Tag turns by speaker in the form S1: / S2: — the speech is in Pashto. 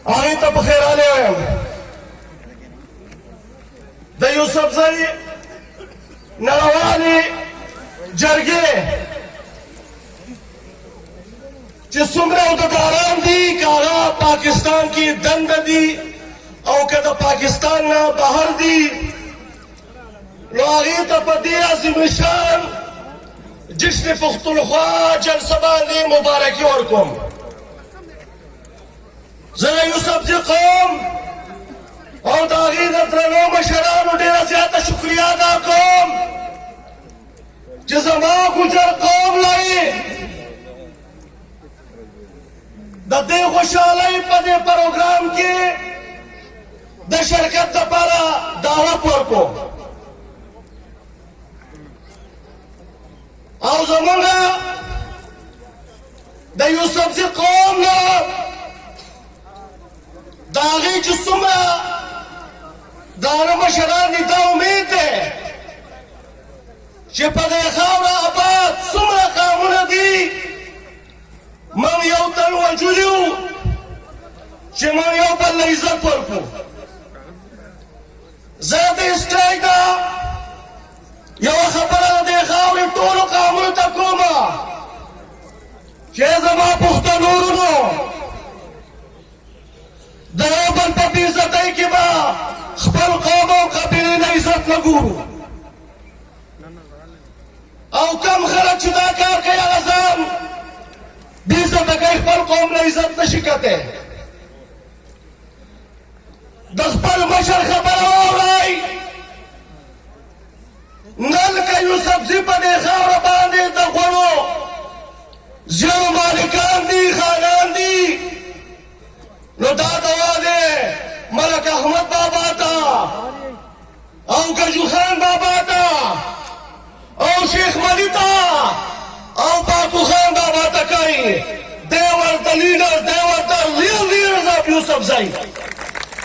S1: هغې ته په خیرالی وایم د یوسفزۍ نړیوالې جرګې چې څومره عہدهداران دي که هغه پاکستان کې دنده دي او که د پاکستان نه بهر دي نو هغې ته په دې عظیم الشان جشن پښتونخوا جلسه باندې مبارکي ورکوم. زه د یوسفزي قوم او د هغې د درنو مشرانو ډېره زیاته شکریه ادا کوم چې زما ګوجر قوم لري د دې خوشحالۍ په دې پروګرام کې د شرکت دپاره دعوت ورکړو او زمونږ د یوسفزي قوم نه د هغې چې څومره د هغه مشران دي دا امید دی چې په دې خاوره آباد څومره قومونه دي موږ یو تن وجود یو چې موږ یو بل له عزت ورکړو. زه د سټیج نه یوه خبره د دې خاورې ټولو قومونو ته کومه چې زما پښتنو ورونو د یو بل په بې عزتۍ کې به خپل قوم او قبیلې نه عزت نه ګورو او کم خلک چې دا کار کوي هغه ځان بې عزته کوي خپل قوم نه عزت نشي کتی. د خپل مشر خبره واورئ نن که یوسفزي په دې خاوره باندې د غوړو زیړو مالکان دي خانان دي نو دا دوا دی ملک احمد بابا ته او ګجو خان بابا ته او شیخ ملي ته او پاکو خان بابا ته کوي. They were the leaders, they were the real leaders of Yusufzai.